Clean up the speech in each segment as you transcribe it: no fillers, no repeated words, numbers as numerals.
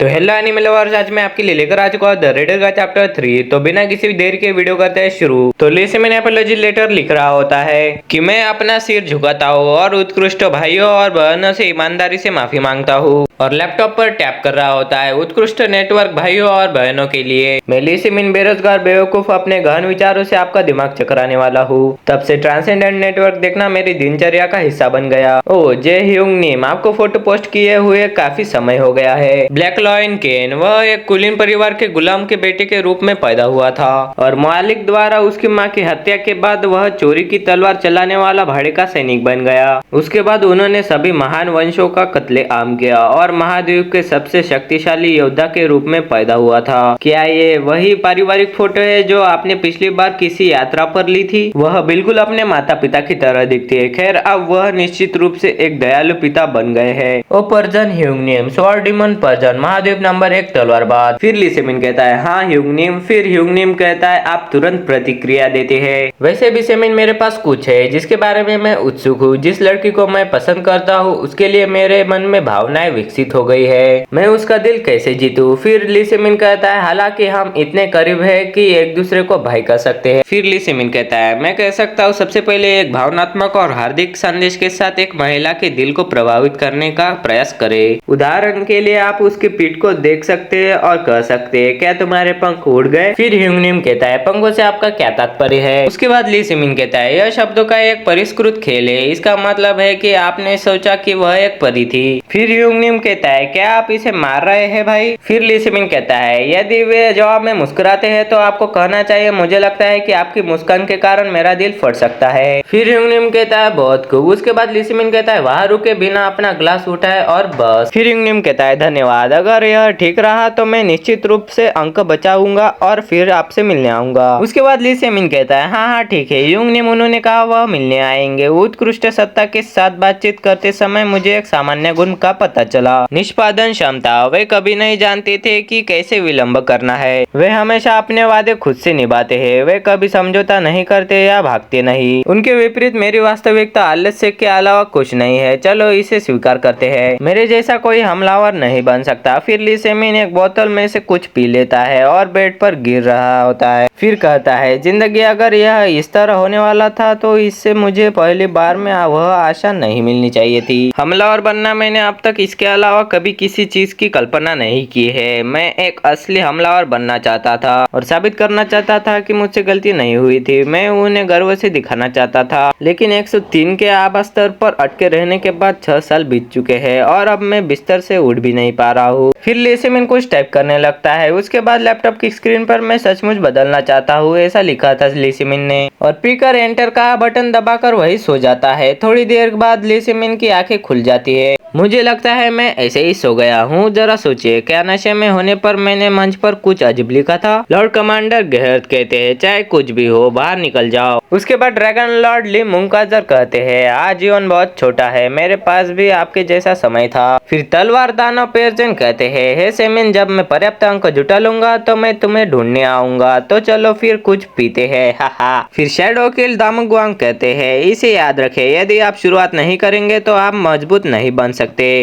तो hello anime lovers, आज मैं आपके लिए लेकर आ चुका हूँ द रेडर का चैप्टर 3। तो बिना किसी भी देर के वीडियो करते हैं शुरू। तो लिसे मैंने एपोलॉजी लेटर लिख रहा होता है कि मैं अपना सिर झुकाता हूँ और उत्कृष्ट भाइयों और बहनों से ईमानदारी से माफी मांगता हूँ। और लैपटॉप पर टैप कर रहा होता है उत्कृष्ट नेटवर्क भाइयों और बहनों के लिए। मैं लिसे मिन बेरोजगार बेवकूफ अपने गहन विचारों से आपका दिमाग चकराने वाला हूँ। तब से ट्रांसेंडेंट नेटवर्क देखना मेरी दिनचर्या का हिस्सा बन गया। ओ जे ह्यूंग नीम, आपको फोटो पोस्ट किए हुए काफी समय हो गया है। ब्लैक लॉयन केन, वह एक कुलीन परिवार के गुलाम के बेटे के रूप में पैदा हुआ था और मालिक द्वारा उसकी मां की हत्या के बाद वह चोरी की तलवार चलाने वाला भाड़े का सैनिक बन गया। उसके बाद उन्होंने सभी महान वंशों का कत्लेआम किया और महाद्वीप के सबसे शक्तिशाली योद्धा के रूप में पैदा हुआ था। क्या ये वही पारिवारिक फोटो है जो आपने पिछली बार किसी यात्रा पर ली थी? वह बिल्कुल अपने माता पिता की तरह दिखती है। खैर, अब वह निश्चित रूप से एक दयालु पिता बन गए हैं। ओ पर्जन ह्यूंगनियम, स्वॉर्ड डिमन पर्जन, महाद्वीप नंबर 1 तलवारबाज। फिर लिसेमिन कहता है हाँ ह्यूंगनियम। फिर ह्यूंगनियम कहता है आप तुरंत प्रतिक्रिया देते हैं। वैसे भी सेमिन, मेरे पास कुछ है जिसके बारे में मैं उत्सुक हूँ। जिस लड़की को मैं पसंद करता हूँ उसके लिए मेरे मन में भावनाएं विकसित हो गई है। मैं उसका दिल कैसे जीतूं? फिर लिसेमिन कहता है हालांकि हम इतने करीब है कि एक दूसरे को भाई कह सकते हैं। फिर लिसेमिन कहता है मैं कह सकता हूँ सबसे पहले एक भावनात्मक और हार्दिक संदेश के साथ एक महिला के दिल को प्रभावित करने का प्रयास करें। उदाहरण के लिए आप उसकी पीठ को देख सकते हैं और कह सकते हैं क्या तुम्हारे पंख उड़ गए? फिर ह्यूंगनियम कहता है पंखों से आपका क्या तात्पर्य है? उसके बाद लिसेमिन कहता है यह शब्दों का एक परिष्कृत खेल है। इसका मतलब है कि आपने सोचा कि वह एक परी थी। फिर ह्यूंगनियम कहता है क्या आप इसे मार रहे हैं भाई? फिर लिसेमिन कहता है यदि वे जवाब में मुस्कुराते हैं तो आपको कहना चाहिए मुझे लगता है कि आपकी मुस्कान के कारण मेरा दिल फट सकता है। फिर ह्यूंगनियम कहता है बहुत खूब। उसके बाद लिसेमिन कहता है वहां रुके बिना अपना ग्लास उठाए और बस। फिर ह्यूंगनियम कहता है धन्यवाद, अगर यह ठीक रहा तो मैं निश्चित रूप से अंक बचाऊंगा और फिर आपसे मिलने आऊंगा। उसके बाद लिसेमिन कहता है हाँ हाँ ठीक है ह्यूंगनियम। उन्होंने कहा वह मिलने आएंगे। उत्कृष्ट सत्ता के साथ बातचीत करते समय मुझे एक सामान्य गुण का पता चला, निष्पादन क्षमता। वे कभी नहीं जानते थे कि कैसे विलंब करना है। वे हमेशा अपने वादे खुद से निभाते हैं। वे कभी समझौता नहीं करते या भागते नहीं। उनके विपरीत मेरी वास्तविकता आलस्य के अलावा कुछ नहीं है। चलो इसे स्वीकार करते हैं, मेरे जैसा कोई हमलावर नहीं बन सकता। फिर लिसेमिन एक बोतल में से कुछ पी लेता है और बेड पर गिर रहा होता है। फिर कहता है जिंदगी अगर यह इस तरह होने वाला था तो इससे मुझे पहली बार में वह आशा नहीं मिलनी चाहिए थी। हमलावर बनना मैंने अब तक इसके अलावा कभी किसी चीज की कल्पना नहीं की है। मैं एक असली हमलावर बनना चाहता था और साबित करना चाहता था कि मुझसे गलती नहीं हुई थी। मैं उन्हें गर्व से दिखाना चाहता था। लेकिन 103 के आभा स्तर पर अटके रहने के बाद 6 साल बीत चुके हैं और अब मैं बिस्तर से उठ भी नहीं पा रहा हूँ। फिर लिसेमिन कुछ टाइप करने लगता है। उसके बाद लैपटॉप की स्क्रीन पर मैं सचमुच बदलना चाहता हूँ ऐसा लिखा था लिसेमिन ने, और पीकर एंटर का बटन दबाकर वही सो जाता है। थोड़ी देर बाद लिसेमिन की आंखें खुल जाती है। मुझे लगता है मैं ऐसे ही सो गया हूँ। जरा सोचिए, क्या नशे में होने पर मैंने मंच पर कुछ अजीब लिखा था? लॉर्ड कमांडर गेहर्थ कहते हैं चाहे कुछ भी हो बाहर निकल जाओ। उसके बाद ड्रैगन लॉर्ड ली मुंकाजर कहते हैं आज जीवन बहुत छोटा है, मेरे पास भी आपके जैसा समय था। फिर तलवार दानव पेरजन कहते हैं हे सेमिन, जब मैं पर्याप्त अंक जुटा लूंगा तो मैं तुम्हें ढूंढने आऊंगा। तो चलो फिर कुछ पीते हैं, हाहा। फिर शैडो किल दामगवांग कहते हैं इसे याद रखें, यदि आप शुरुआत नहीं करेंगे तो आप मजबूत नहीं बन सकते।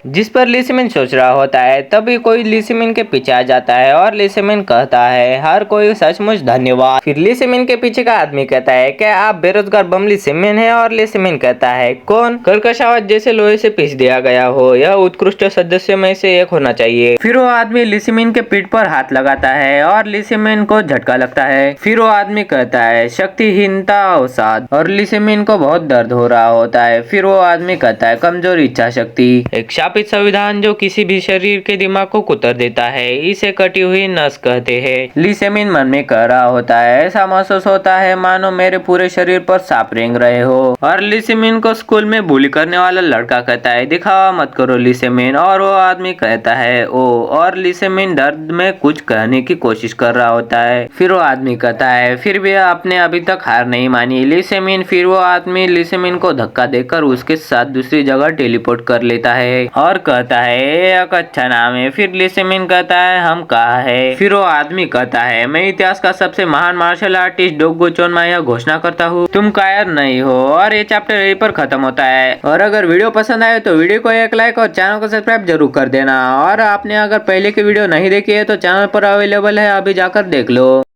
जिस पर लिसेमिन सोच रहा होता है तभी कोई लिसेमिन के पीछे आ जाता है और लिसेमिन कहता है हर कोई सचमुच धन्यवाद। फिर लिसेमिन के पीछे का आदमी कहता है क्या आप बेरोजगार बम लिसेमिन है? और लिसेमिन कहता है कौन? कर्कश आवाज जैसे लोहे से पीस दिया गया हो, यह उत्कृष्ट सदस्य में से एक होना चाहिए। फिर वो आदमी लिसेमिन के पीठ पर हाथ लगाता है और लिसेमिन को झटका लगता है। फिर वो आदमी कहता है शक्तिहीनता अवसाद, और लिसेमिन को बहुत दर्द हो रहा होता है। फिर वो आदमी कहता है कमजोर इच्छा शक्ति, एक शापित संविधान जो किसी भी शरीर के दिमाग को कुतर देता है, इसे कटी हुई नस कहते हैं। लिसेमिन मन में कह रहा होता है ऐसा महसूस होता है मानो मेरे पूरे शरीर पर सांप रेंग रहे हो। और लिसेमिन को स्कूल में बुली करने वाला लड़का कहता है दिखावा मत करो लिसेमिन, और वो आदमी कहता है ओ, और लिसेमिन दर्द में कुछ कहने की कोशिश कर रहा होता है। फिर वो आदमी कहता है फिर भी आपने अभी तक हार नहीं मानी लिसेमिन। फिर वो आदमी लिसेमिन को धक्का देकर उसके साथ दूसरी जगह टेलीपोर्ट कर लेता है और कहता है एक अच्छा नाम है। फिर लिसेमिन कहता है हम कहाँ है? फिर वो आदमी कहता है मैं इतिहास का सबसे महान मार्शल आर्टिस्ट डोगो चोनमा यह घोषणा करता हूँ तुम कायर नहीं हो। और ये चैप्टर यहीं पर खत्म होता है। और अगर वीडियो पसंद आए तो वीडियो को एक लाइक और चैनल को सब्सक्राइब जरूर कर देना। और आपने आपने अगर पहले की वीडियो नहीं देखी है तो चैनल पर अवेलेबल है, अभी जाकर देख लो।